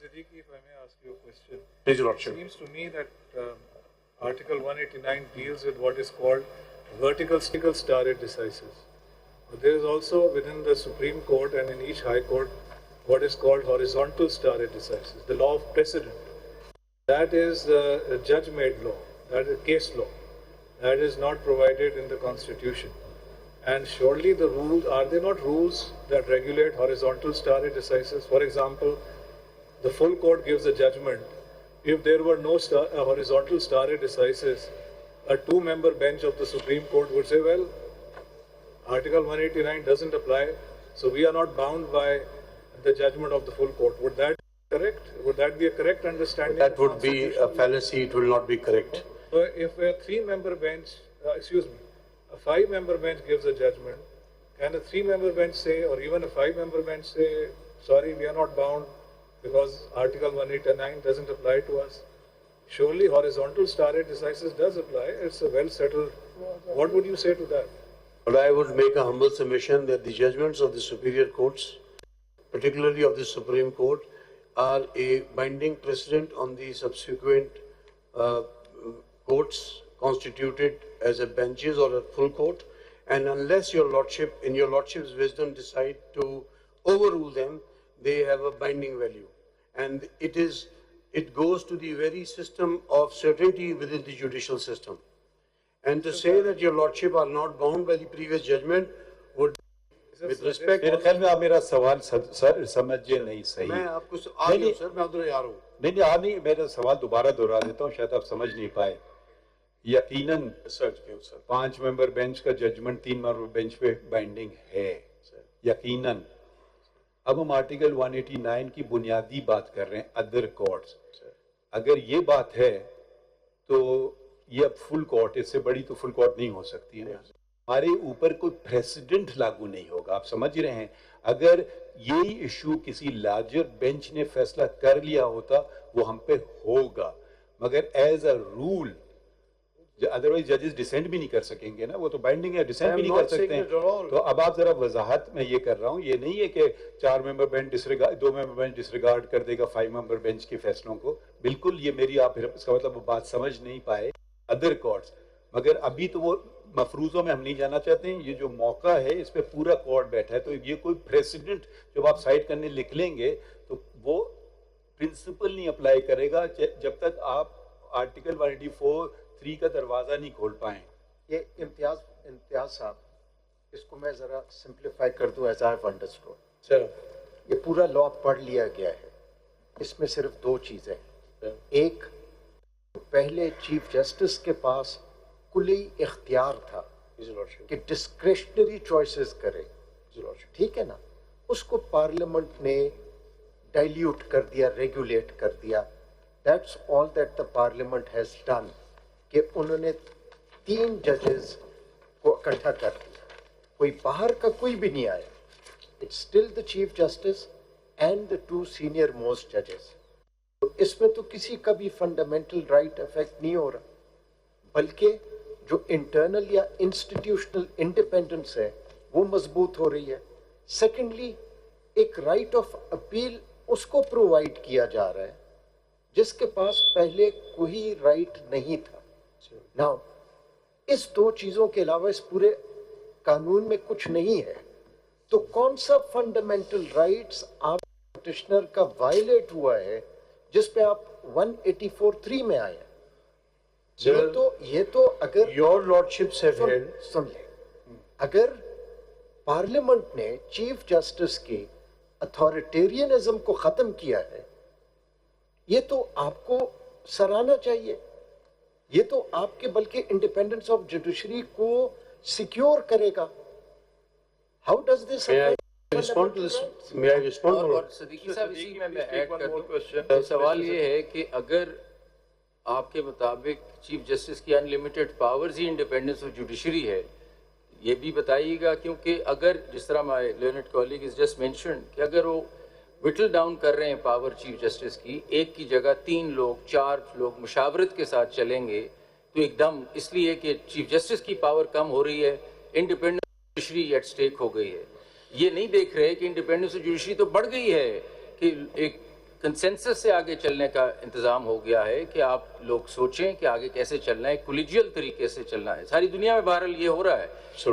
Siddiqui, if I may ask you a question. Please, Your Lordship. It seems to me that Article 189 deals with what is called vertical stare decisis. But there is also within the Supreme Court and in each High Court what is called horizontal stare decisis, the law of precedent. That is a judge-made law, that is case law. That is not provided in the Constitution. And surely the rules, are there not rules that regulate horizontal stare decisis? For example, the full court gives a judgment. If there were no horizontal stare decisis, a two-member bench of the Supreme Court would say, well, Article 189 doesn't apply, so we are not bound by the judgment of the full court. Would that be correct? Would that be a correct understanding? That would be a fallacy. It will not be correct. So if a three-member bench, a five-member bench gives a judgment, can a three-member bench say, or even a five-member bench say, sorry, we are not bound because Article 189 doesn't apply to us? Surely horizontal stare decisis does apply. It's a well-settled. What would you say to that? But I would make a humble submission that the judgments of the superior courts, particularly of the Supreme Court, are a binding precedent on the subsequent courts constituted as a benches or a full court. And unless Your Lordship, in Your Lordship's wisdom, decide to overrule them, they have a binding value. And it goes to the very system of certainty within the judicial system. And to say that Your Lordship are not bound by the previous judgment would, with respect... میرے خیال میں آپ میرا سوال سر سمجھے نہیں صحیح. میں آپ کو آ رہا ہوں سر, میں ادھر آ رہا ہوں. نہیں, میرا سوال دوبارہ دہرا دیتا ہوں, شاید آپ سمجھ نہیں پائے. یقیناً 5 ممبر بینچ کا ججمنٹ 3 ممبر بینچ پہ بائنڈنگ ہے, یقیناً. اب ہم آرٹیکل 189 کی بنیادی بات کر رہے ہیں, ادر کورٹس. اگر یہ بات ہے تو یہ اب فل کورٹ, اس سے بڑی تو فل کورٹ نہیں ہو سکتی ہے. ہمارے اوپر کوئی پریسیڈنٹ لاگو نہیں ہوگا, آپ سمجھ رہے ہیں. اگر یہی ایشو کسی لارجر بینچ نے فیصلہ کر لیا ہوتا وہ ہم پہ ہوگا, مگر ایز اے رول, ادروائز ججز ڈیسینٹ بھی نہیں کر سکیں گے نا, وہ تو بائنڈنگ ہے, ڈیسینٹ بھی نہیں کر سکتے ہیں. تو اب آپ ذرا وضاحت میں یہ کر رہا ہوں, یہ نہیں ہے کہ 4 ممبر بینچ 2 ممبر بینچ ڈسریگارڈ کر دے گا 5 ممبر بینچ کے فیصلوں کو. بالکل یہ میری, آپ اس کا مطلب بات سمجھ نہیں پائے. ادر کورٹس, مگر ابھی تو وہ مفروضوں میں ہم نہیں جانا چاہتے ہیں. یہ جو موقع ہے اس پہ پورا کورٹ بیٹھا ہے, تو یہ کوئی پریسیڈنٹ جب آپ سائٹ کرنے لکھ لیں گے تو وہ پرنسپل نہیں اپلائی کرے گا جب تک آپ آرٹیکل 184(3) کا دروازہ نہیں کھول پائیں. یہ امتیاز صاحب, اس کو میں ذرا سمپلیفائی کر دوں ایز آئی ہیو انڈرسٹوڈ. سر یہ پورا لا پڑھ لیا گیا ہے, اس میں صرف 2 چیزیں. ایک, پہلے چیف جسٹس کے پاس کلی اختیار تھا کہ ڈسکریشنری چوائسز کرے, ٹھیک ہے نا. اس کو پارلیمنٹ نے ڈائلیوٹ کر دیا, ریگولیٹ کر دیا. That's all that the parliament has done, کہ انہوں نے 3 ججز کو اکٹھا کر دیا, کوئی باہر کا کوئی بھی نہیں آیا. It's still the chief justice and the 2 senior most ججز. تو اس میں تو کسی کا بھی فنڈامنٹل رائٹ افیکٹ نہیں ہو رہا, بلکہ جو انٹرنل یا انسٹیٹیوشنل انڈیپینڈنس ہے وہ مضبوط ہو رہی ہے. سیکنڈلی, ایک رائٹ آف اپیل اس کو پرووائڈ کیا جا رہا ہے جس کے پاس پہلے کوئی رائٹ نہیں تھا. ناؤ اس 2 چیزوں کے علاوہ اس پورے قانون میں کچھ نہیں ہے, تو کون سا فنڈامنٹل رائٹس آپ پٹیشنر کا وائلیٹ ہوا ہے جس پہ آپ 184(3) میں آئے ہیں؟ یہ تو اگر Your Lordships have held, سمجھیں, اگر پارلیمنٹ نے چیف جسٹس کی اتھارٹیرینزم کو ختم کیا ہے, یہ تو آپ کو سراہنا چاہیے. یہ تو آپ کے بلکہ انڈیپینڈنس آف جوڈیشری کو سیکیور کرے گا. How does this respond to this? May I respond? اور صدیقی صاحب اسی میں ایڈ کر دوں. سوال یہ ہے کہ اگر آپ کے مطابق چیف جسٹس کی انلمیٹڈ پاورز ہی انڈیپینڈنس آف جوڈیشری ہے, یہ بھی بتائیے گا, کیونکہ اگر جس طرح my learned colleague is just mentioned کہ اگر وہ وٹل ڈاؤن کر رہے ہیں پاور چیف جسٹس کی, ایک کی جگہ 3 لوگ 4 لوگ مشاورت کے ساتھ چلیں گے, تو ایک دم اس لیے کہ چیف جسٹس کی پاور کم ہو رہی ہے, independence of judiciary at stake ہو گئی ہے. یہ نہیں دیکھ رہے کہ انڈیپینڈنس آف جوڈیشری تو بڑھ گئی ہے, کہ ایک کنسنسس سے آگے چلنے کا انتظام ہو گیا ہے کہ آپ لوگ سوچیں کہ آگے کیسے چلنا ہے, کولیجیل طریقے سے چلنا ہے. ساری دنیا میں بہرحال یہ ہو رہا ہے.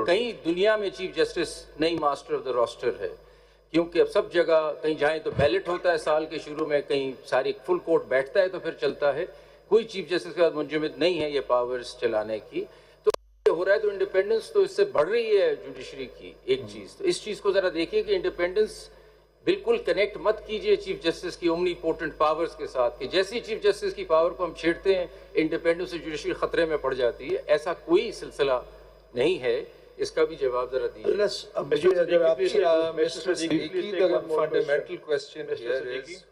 کہیں دنیا میں چیف جسٹس نہیں ماسٹر آف دا روسٹر ہے, کیونکہ اب سب جگہ کہیں جائیں تو بیلٹ ہوتا ہے سال کے شروع میں, کہیں ساری فل کورٹ بیٹھتا ہے تو پھر چلتا ہے. کوئی چیف جسٹس کے بعد منجمد نہیں ہے یہ پاورز چلانے کی. تو یہ ہو رہا ہے تو انڈیپینڈنس تو اس سے بڑھ رہی ہے جوڈیشری کی. ایک چیز تو اس چیز کو ذرا دیکھیے کہ انڈیپینڈنس بالکل کنیکٹ مت کیجئے چیف جسٹس کی اومنی پورٹنٹ پاورز کے ساتھ, کہ جیسی چیف جسٹس کی پاور کو ہم چھیڑتے ہیں انڈیپینڈنس جوڈیشری خطرے میں پڑ جاتی ہے. ایسا کوئی سلسلہ نہیں ہے. اس کا بھی جواب ذرا دیجیے. Mr. Siddiqui, the fundamental question here is,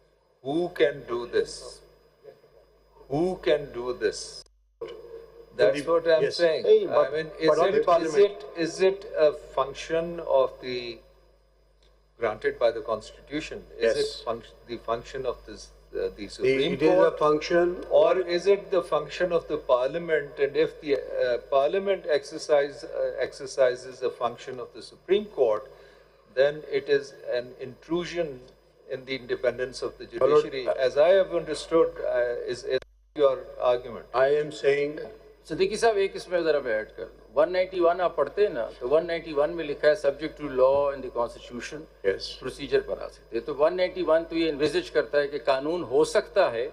who can do this? Who can do this? That's what I'm saying. I mean, is it a function of the, granted by the Constitution, is it the function of this, the Supreme Court? It is a function, Or is it the function of the Parliament? And if the Parliament exercises a function of the Supreme Court, then it is an intrusion in the independence of the judiciary. As I have understood, is your argument. I am saying, Siddiqui صاحب ایک اس میں ذرا میں add کر دوں. 191 آپ پڑھتے ہیں نا, تو 191 میں لکھا ہے subject to law in the constitution procedure پر آ سکتے ہیں. تو 191 تو یہ انویزج کرتا ہے کہ قانون ہو سکتا ہے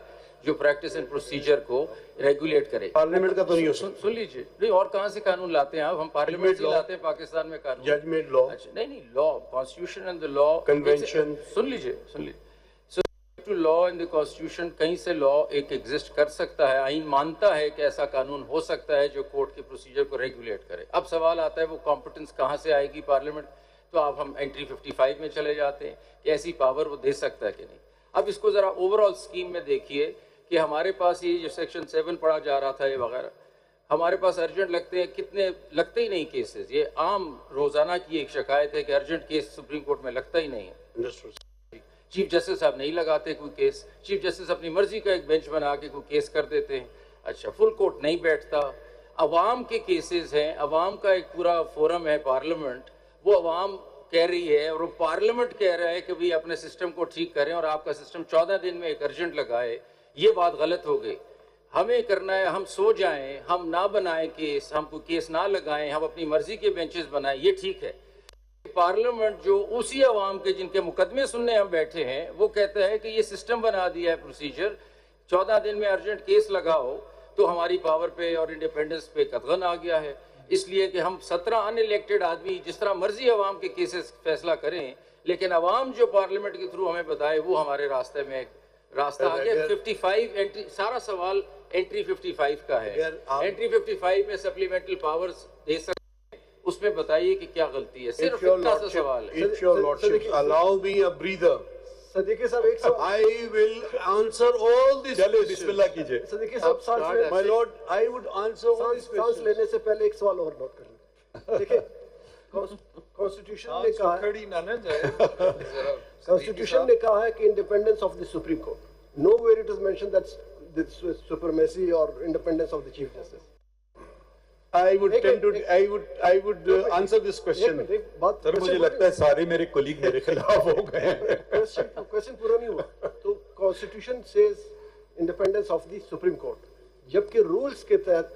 جو پریکٹس اینڈ پروسیجر کو ریگولیٹ کرے. پارلیمنٹ کا تو نہیں ہو سکتا. سن لیجیے, نہیں اور کہاں سے قانون لاتے ہیں آپ؟ ہم پارلیمنٹ سے لاتے ہیں پاکستان میں قانون. Judgment law. اچھا نہیں, law constitution and the law convention. سن لیجیے. To law in the constitution, کہیں سے لا ایک ایگزسٹ کر سکتا ہے, آئین مانتا ہے کہ ایسا قانون ہو سکتا ہے جو کورٹ کے پروسیجر کو ریگولیٹ کرے. اب سوال آتا ہے وہ کمپٹنس کہاں سے آئے گی پارلیمنٹ. تو آپ ہم انٹری 55 میں چلے جاتے ہیں کہ ایسی پاور وہ دے سکتا ہے کہ نہیں. اب اس کو ذرا اوور آل اسکیم میں دیکھیے کہ ہمارے پاس یہ جو سیکشن 7 پڑھا جا رہا تھا یہ وغیرہ, ہمارے پاس ارجنٹ لگتے ہیں کتنے, لگتے ہی نہیں کیسز. یہ عام روزانہ کی ایک شکایت ہے کہ ارجنٹ کیس سپریم کورٹ میں لگتا ہی نہیں ہے. چیف جسٹس صاحب نہیں لگاتے کوئی کیس. چیف جسٹس اپنی مرضی کا ایک بینچ بنا کے کوئی کیس کر دیتے ہیں. اچھا, فل کورٹ نہیں بیٹھتا. عوام کے کیسز ہیں, عوام کا ایک پورا فورم ہے پارلیمنٹ, وہ عوام کہہ رہی ہے اور وہ پارلیمنٹ کہہ رہا ہے کہ بھی اپنے سسٹم کو ٹھیک کریں, اور آپ کا سسٹم 14 دن میں ایک ارجنٹ لگائے. یہ بات غلط ہو گئی. ہمیں کرنا ہے ہم سو جائیں, ہم نہ بنائیں کیس, ہم کوئی کیس نہ لگائیں, ہم اپنی مرضی کے بینچز بنائیں, یہ ٹھیک ہے. پارلیمنٹ جو اسی عوام کے جن کے مقدمے سننے ہم بیٹھے ہیں وہ کہتا ہے کہ یہ سسٹم بنا دیا ہے پروسیجر, 14 دن میں ارجنٹ کیس لگاؤ, تو ہماری پاور پہ اور انڈیپینڈنس پہ قدغن آ گیا ہے. اس لیے کہ ہم 17 ان الیکٹڈ آدمی جس طرح مرضی عوام کے کیسز فیصلہ کریں, لیکن عوام جو پارلیمنٹ کے تھرو ہمیں بتائے وہ ہمارے راستے میں راستہ آ گیا. 55 انٹری, سارا سوال انٹری 55 کا ہے. انٹری 55 میں سپلیمنٹل پاورز دے سکتے, اس میں بتائیے کہ کیا غلطی ہے. صرف اتنا سا سوال ہے. If your lordship allow me a breather, Siddiqui صاحب ایک سوال. I will answer all these چلے questions. بسم اللہ کیجئے. صدیقی صاحب سانس My lord, I would answer all these سانس questions. لینے سے پہلے ایک سوال اور نوٹ کر لیں. دیکھیں کانسٹیٹیوشن نے کہا ہے, کھڑی نہ جائے. کانسٹیٹیوشن نے کہا ہے کہ independence of the supreme court. Nowhere it is mention that supremacy اور independence of the chief justice. I would answer this question. Sir مجھے لگتا ہے سارے میرے کولیگ میرے خلاف ہو گئے ہیں. کوشچن پورا نہیں ہوا. تو constitution says independence of the supreme Court, جبکہ رولز کے تحت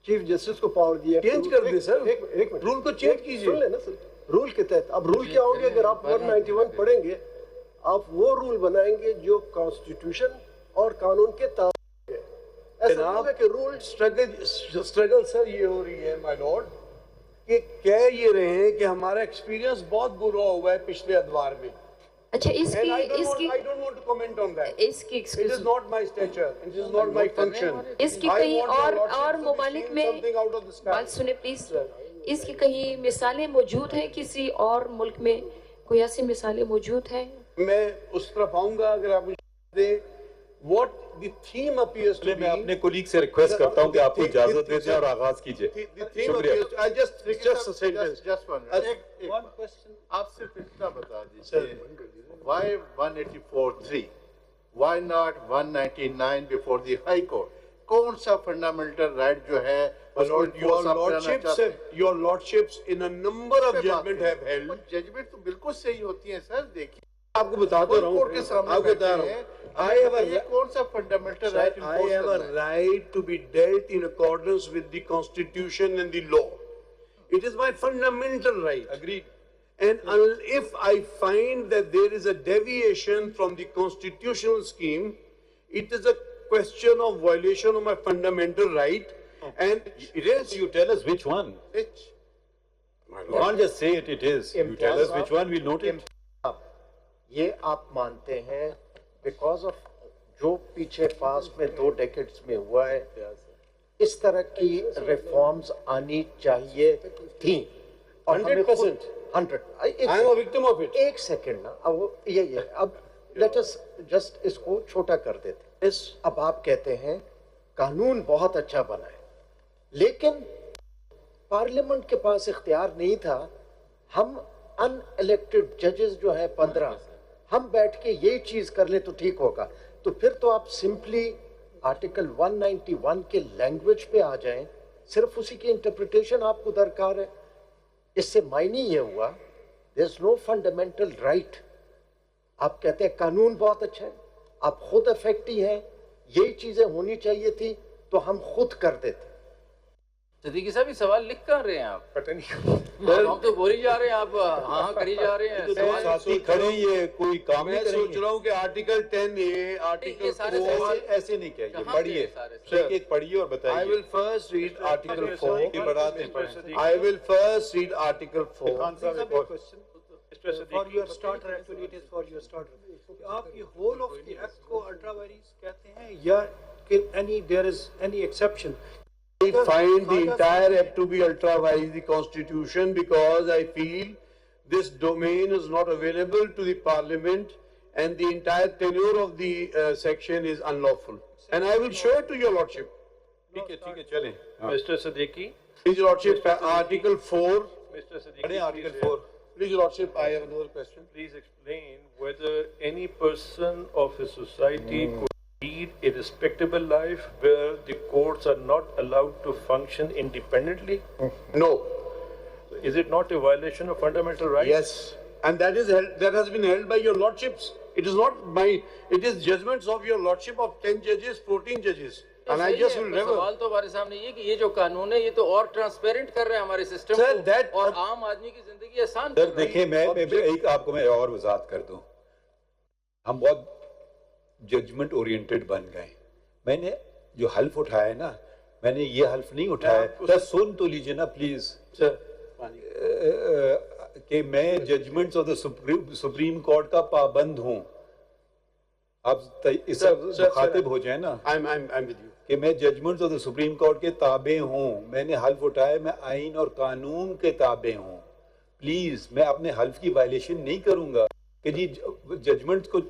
چیف جسٹس کو پاور دیا. چینج کر دیں سر, ایک منٹ, رول کو چینج کیجیے. سن لینا سر. رول کے تحت اب رول کیا ہوں گے اگر آپ 191 پڑھیں گے, آپ وہ رول بنائیں گے جو کانسٹیٹیوشن اور قانون کے تابع ہے. ایسا نہیں ہے کہ رول اسٹرگل سر یہ ہو رہی ہے مائی لارڈ کہ کہہ یہ رہے ہیں کہ ہمارا ایکسپیرینس بہت برا ہوا ہے پچھلے ادوار میں. اچھا اس کی I don't want to comment on that. اس کی It is not my stature. It is not my function. اس کی I کہیں want your lordship اور to be ممالک seeing میں something out of the sky. بات سنیں پلیز. اس کی کہیں مثالیں موجود ہیں, کسی اور ملک میں کوئی ایسی مثالیں موجود ہیں؟ میں اس طرف آؤں گا اگر آپ مجھے دیں. What the theme appears to be. میں اپنے کولیگ سے ریکویسٹ کرتا ہوں کہ آپ کو اجازت دے دیں اور آغاز کیجئے. The theme appears to, I just a sentence. One question. آپ صرف اتنا بتا دیجیے, why 184(3? Why not 199 before the High Court? کون سا فنڈامنٹل رائٹ جو ہے your lordships in a number of judgment have held. Judgment تو بالکل صحیح ہوتی ہیں سر. دیکھیے آپ کو بتاتا رہا کورٹ کے ہوں سامنے آپ کو بتا رہا ہوں یہ کون سا fundamental right I have a right to be dealt in accordance with the constitution and the law. It is my fundamental right. Agreed. And if I find that there is a deviation from the constitutional scheme, it is a question of violation of my fundamental right. And it is. You tell us which one. Which? You can't just say it is. You tell us which one, we'll note it. یہ آپ مانتے ہیں because of جو پیچھے پاس میں 2 decades میں ہوا ہے اس طرح کی ریفارمز آنی چاہیے تھیں اور 100%. 100 ایک سیکنڈ نا اب لیٹ اس جسٹ اس کو چھوٹا کر دیتے. اب آپ کہتے ہیں قانون بہت اچھا بنا ہے لیکن پارلیمنٹ کے پاس اختیار نہیں تھا. ہم ان الیکٹڈ ججز جو ہیں 15 ہم بیٹھ کے یہ چیز کر لیں تو ٹھیک ہوگا. تو پھر تو آپ سمپلی آرٹیکل 191 کے لینگویج پہ آ جائیں, صرف اسی کی انٹرپریٹیشن آپ کو درکار ہے. اس سے معنی یہ ہوا دیر از نو فنڈامنٹل رائٹ. آپ کہتے ہیں قانون بہت اچھا ہے, آپ خود افیکٹی ہیں, یہی چیزیں ہونی چاہیے تھی تو ہم خود کر دیتے. صدیقی صاحب یہ سوال لکھ کر رہے ہیں آپ؟ پتہ نہیں ہم تو بول ہی جا رہے ہیں, آپ ہاں کری جا رہے ہیں. ساتھی کھڑے یہ کوئی کام نہیں کریں گے. میں سوچ رہا ہوں کہ آرٹیکل 10A آرٹیکل 4 ایسے نہیں کہیے, پڑھیے ایک پڑھیے اور بتائیے. I will first read Article 4. یہ بڑھاتے ہیں. I will first read Article 4. For your starter, actually it is for your starter. آپ یہ whole of the act کو ultra vires کہتے ہیں یا there is any exception? I find the entire act to be ultra vires the constitution because I feel this domain is not available to the parliament and the entire tenure of the section is unlawful. And I will show it to your lordship. ٹھیک ہے چلیں. Mr. Siddiqui. Please your lordship, Article 4. Mr. Siddiqui. Article 4. Please your lordship, I have another question. Please explain whether any person of a society could lead a respectable life where the courts are not allowed to function independently? No. Is it not a violation of fundamental rights? Yes, and that has been held by your lordships. It is not it is judgments of your lordship of 10 judges, 14 judges. And I just will never. سوال تو ہمارے سامنے یہ کہ یہ جو قانون ہے یہ تو اور ٹرانسپیرنٹ کر رہے ہیں ہمارے سسٹم کو اور عام آدمی کی زندگی آسان کر رہے ہیں. دیکھیں میں ایک آپ کو میں اور وضاحت کر دوں. ہم بہت ججمنٹ اورینٹڈ بن گئے. میں نے جو حلف اٹھایا ہے نا, میں نے یہ حلف نہیں اٹھایا, سر سن تو لیجیے نا پلیز, کہ میں judgments of the Supreme Court کا پابند ہوں. آپ اس سے مخاطب ہو جائیں نا کہ میں judgments of the Supreme Court کے تابع ہوں. میں نے حلف اٹھایا میں آئین اور قانون کے تابع ہوں. پلیز میں اپنے حلف کی وائلیشن نہیں کروں گا کہ جی ججمنٹ کو